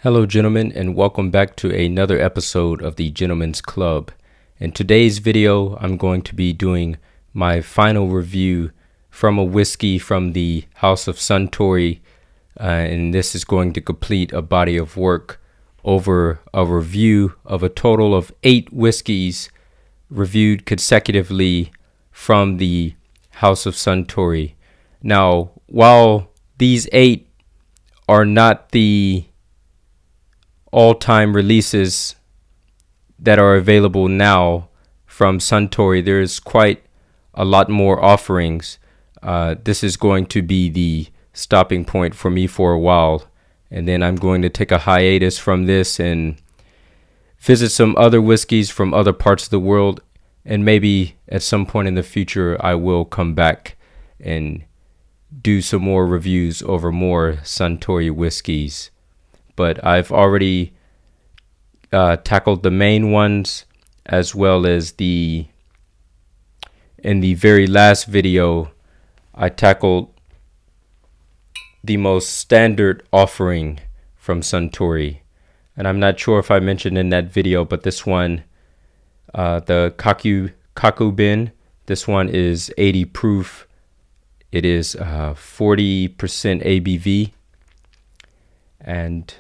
Hello, gentlemen, and welcome back to another episode of the Gentleman's Club. In today's video, I'm going to be doing my final review from a whiskey from the House of Suntory, and this is going to complete a body of work over a review of a total of 8 whiskeys reviewed consecutively from the House of Suntory. Now, while these 8 are not the all-time releases that are available now from Suntory, there's quite a lot more offerings. This is going to be the stopping point for me for a while, and then I'm going to take a hiatus from this and visit some other whiskeys from other parts of the world, and maybe at some point in the future I will come back and do some more reviews over more Suntory whiskeys. But I've already tackled the main ones, as well as in the very last video, I tackled the most standard offering from Suntory. And I'm not sure if I mentioned in that video, but this one, the Hakaku bin, this one is 80 proof. It is 40% ABV. And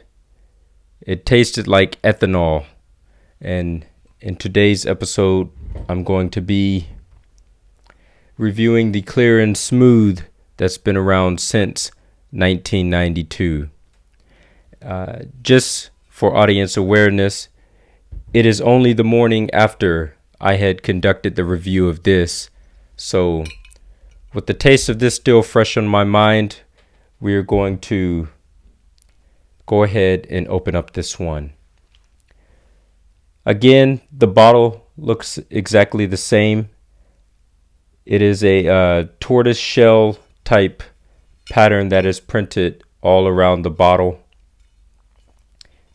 it tasted like ethanol. And in today's episode, I'm going to be reviewing the Clear and Smooth that's been around since 1992. Just for audience awareness, it is only the morning after I had conducted the review of this. So with the taste of this still fresh on my mind, we are going to go ahead and open up this one. Again, the bottle looks exactly the same. It is a tortoise shell type pattern that is printed all around the bottle.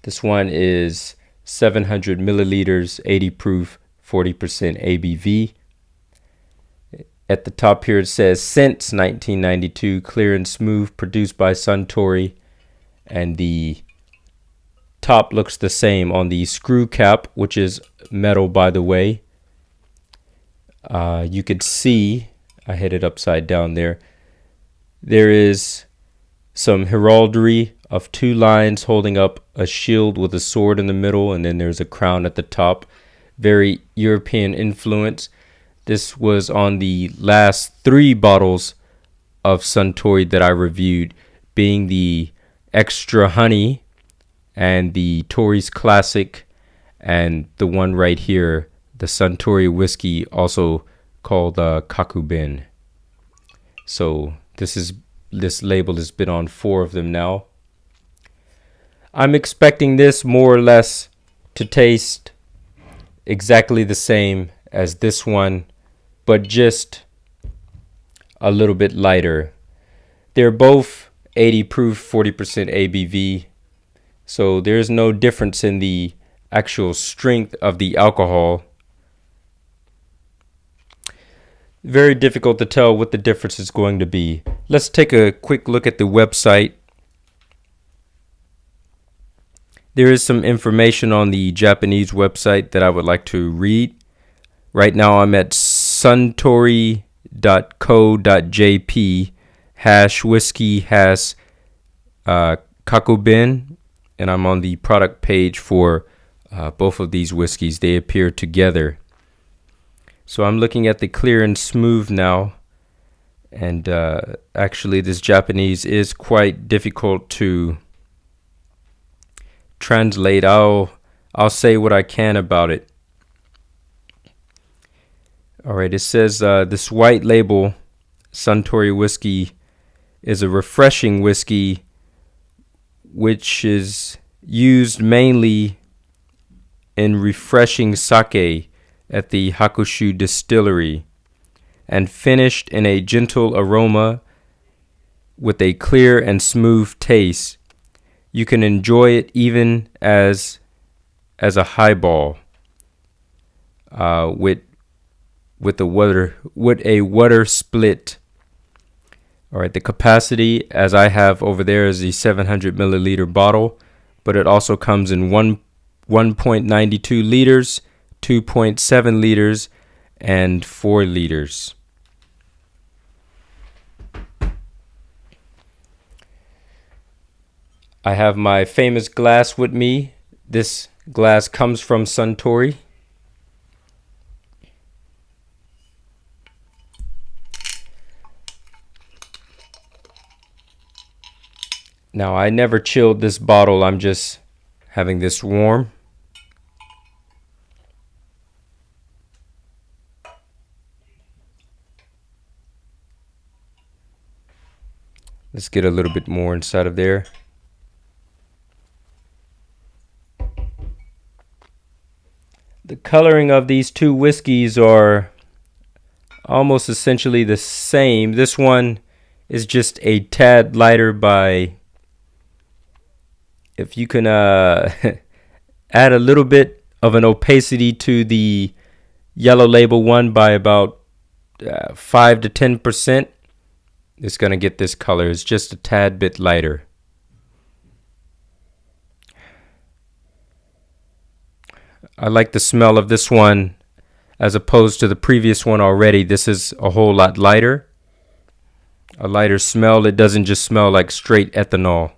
This one is 700 milliliters, 80 proof, 40% ABV. At the top here it says, since 1992, Clear and Smooth, produced by Suntory. And the top looks the same on the screw cap, which is metal, by the way. You could see, I had it upside down there. There is some heraldry of 2 lions holding up a shield with a sword in the middle, and then there's a crown at the top. Very European influence. This was on the last 3 bottles of Suntory that I reviewed, being the Extra Honey and the Tory's Classic, and the one right here, the Suntory whiskey, also called Hakaku bin. So this label has been on 4 of them now. I'm expecting this more or less to taste exactly the same as this one, but just a little bit lighter. They're both 80 proof, 40% ABV. So there's no difference in the actual strength of the alcohol. Very difficult to tell what the difference is going to be. Let's take a quick look at the website. There is some information on the Japanese website that I would like to read. Right now I'm at suntory.co.jp #whiskey Hakaku bin, and I'm on the product page for both of these whiskeys. They appear together. So I'm looking at the Clear and Smooth now, and actually this Japanese is quite difficult to translate. I'll say what I can about it. All right, it says this white label Suntory whiskey is a refreshing whiskey which is used mainly in refreshing sake at the Hakushu distillery and finished in a gentle aroma with a clear and smooth taste. You can enjoy it even as a highball with a water split. All right, the capacity, as I have over there, is the 700 milliliter bottle but it also comes in 1.92 liters, 2.7 liters, and 4 liters. I have my famous glass with me. This glass comes from Suntory. Now, I never chilled this bottle. I'm just having this warm. Let's get a little bit more inside of there. The coloring of these two whiskeys are almost essentially the same. This one is just a tad lighter by, if you can add a little bit of an opacity to the yellow label one by about 5 to 10%, it's going to get this color. It's just a tad bit lighter. I like the smell of this one as opposed to the previous one already. This is a whole lot lighter. A lighter smell. It doesn't just smell like straight ethanol.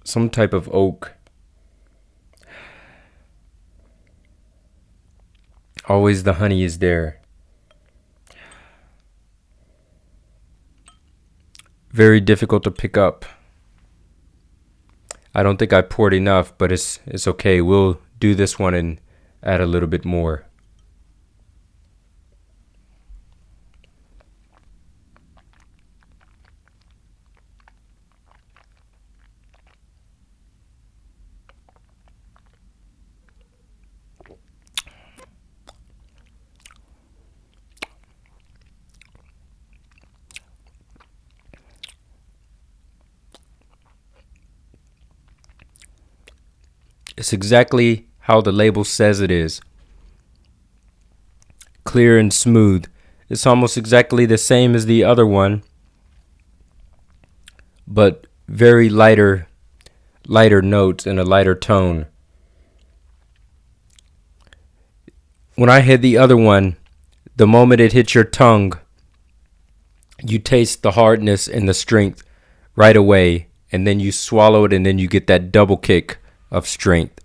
Some type of oak. Always the honey is there. Very difficult to pick up. I don't think I poured enough, but it's okay. We'll do this one and add a little bit more. It's exactly how the label says it is. Clear and smooth. It's almost exactly the same as the other one, but very lighter notes and a lighter tone. When I had the other one, the moment it hits your tongue, you taste the hardness and the strength right away, and then you swallow it, and then you get that double kick of strength.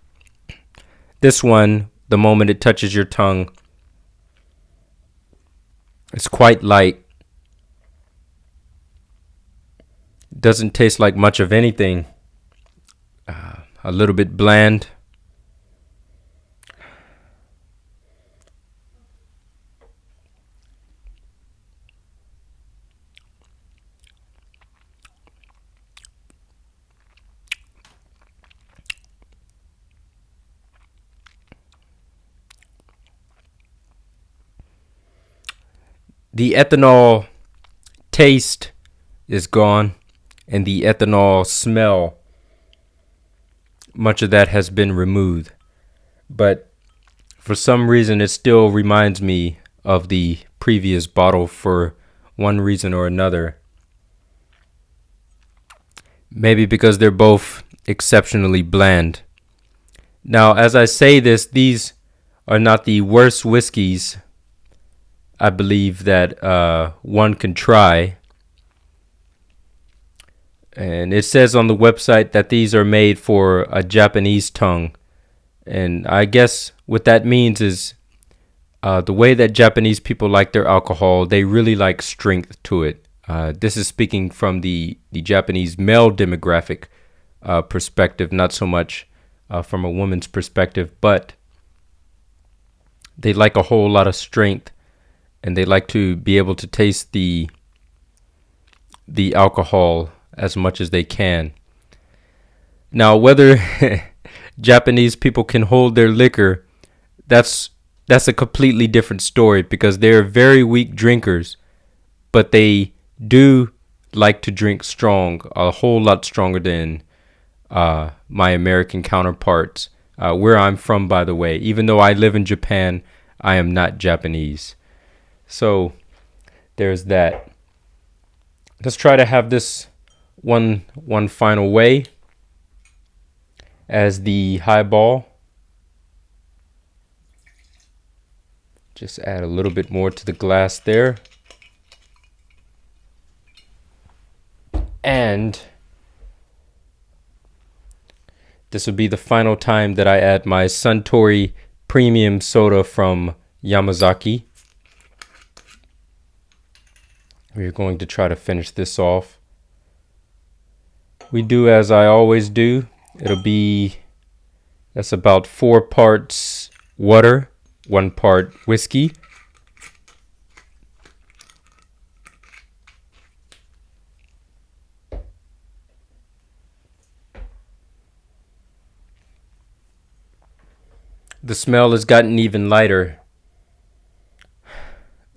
This one, the moment it touches your tongue, it's quite light. Doesn't taste like much of anything. A little bit bland. The ethanol taste is gone, and the ethanol smell, much of that has been removed. But for some reason, it still reminds me of the previous bottle for one reason or another. Maybe because they're both exceptionally bland. Now, as I say this, these are not the worst whiskeys I believe that one can try. And it says on the website that these are made for a Japanese tongue. And I guess what that means is the way that Japanese people like their alcohol, they really like strength to it. This is speaking from the Japanese male demographic perspective, not so much from a woman's perspective, but they like a whole lot of strength. And they like to be able to taste the alcohol as much as they can. Now, whether Japanese people can hold their liquor, that's a completely different story, because they're very weak drinkers, but they do like to drink strong, a whole lot stronger than my American counterparts. Where I'm from, by the way, even though I live in Japan, I am not Japanese. So there's that. Let's try to have this one final way as the highball. Just add a little bit more to the glass there. And this will be the final time that I add my Suntory premium soda from Yamazaki. We're going to try to finish this off. We do as I always do. That's about 4 parts water, 1 part whiskey. The smell has gotten even lighter.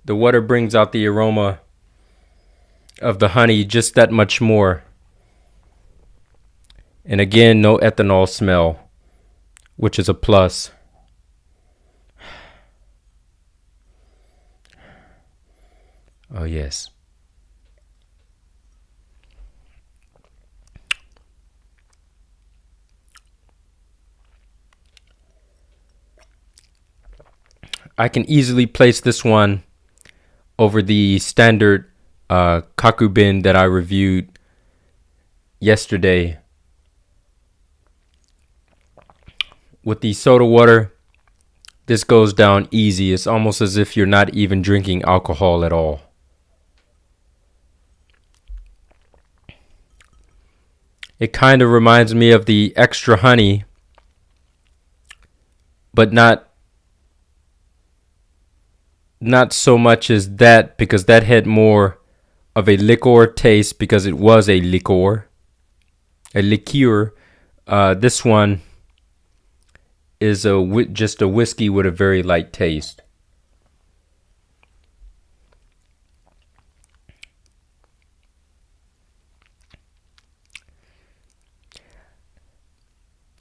The water brings out the aroma of the honey just that much more. And again, no ethanol smell, which is a plus. Oh, yes. I can easily place this one over the standard kaku bin that I reviewed yesterday. With the soda water, this goes down easy. It's almost as if you're not even drinking alcohol at all. It kind of reminds me of the extra honey, but not so much as that, because that had more of a liqueur taste because it was a liqueur. This one is just a whiskey with a very light taste.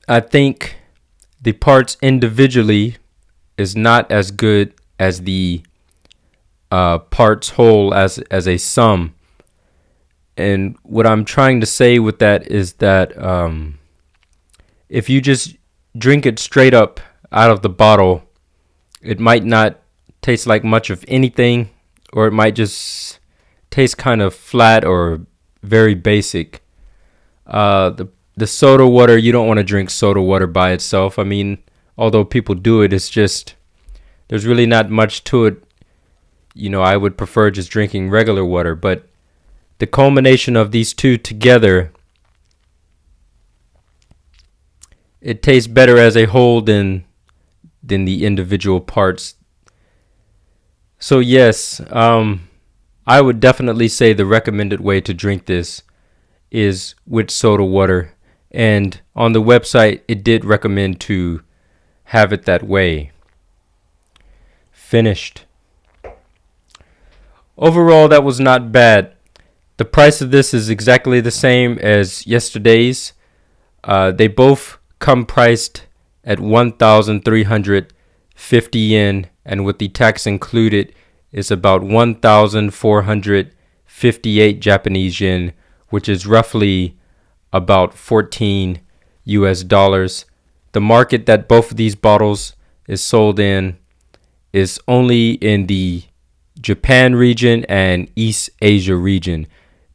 I think the parts individually is not as good as the parts whole as a sum. And what I'm trying to say with that is that if you just drink it straight up out of the bottle, it might not taste like much of anything, or it might just taste kind of flat or very basic. The soda water, you don't want to drink soda water by itself. I mean, although people do it, it's just, there's really not much to it. You know, I would prefer just drinking regular water, but the culmination of these two together, it tastes better as a whole than the individual parts. So yes, I would definitely say the recommended way to drink this is with soda water. And on the website, it did recommend to have it that way. Finished. Overall, that was not bad. The price of this is exactly the same as yesterday's. They both come priced at 1,350 yen, and with the tax included, it's about 1,458 Japanese yen, which is roughly about 14 US dollars. The market that both of these bottles is sold in is only in the Japan region and East Asia region.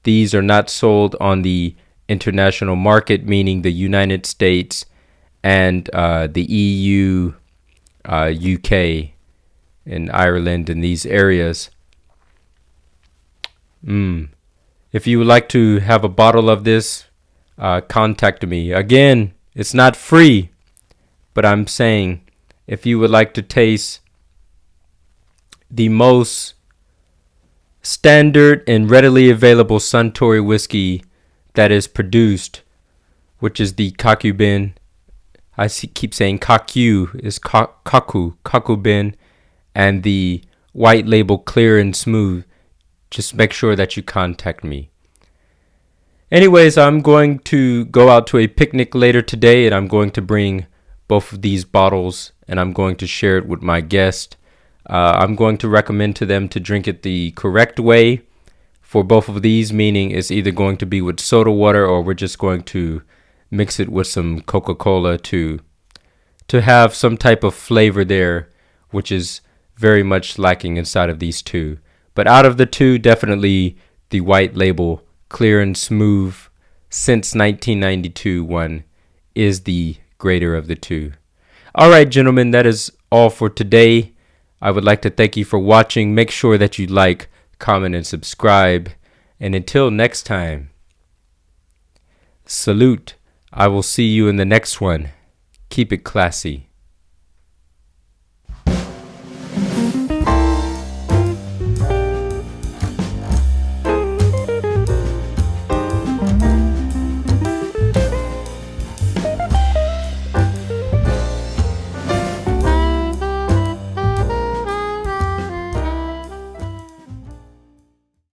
These are not sold on the international market, meaning the United States and the EU, UK, and Ireland, and these areas. If you would like to have a bottle of this, contact me. Again, it's not free, but I'm saying if you would like to taste the most standard and readily available Suntory whiskey that is produced, which is the kaku bin. I keep saying kaku, is kaku bin, and the white label clear and smooth. Just make sure that you contact me. Anyways, I'm going to go out to a picnic later today, and I'm going to bring both of these bottles, and I'm going to share it with my guest. I'm going to recommend to them to drink it the correct way for both of these, meaning it's either going to be with soda water or we're just going to mix it with some Coca-Cola to have some type of flavor there, which is very much lacking inside of these two. But out of the two, definitely the white label, clear and smooth, since 1992 one is the greater of the two. All right, gentlemen, that is all for today. I would like to thank you for watching. Make sure that you like, comment, and subscribe. And until next time, salute. I will see you in the next one. Keep it classy.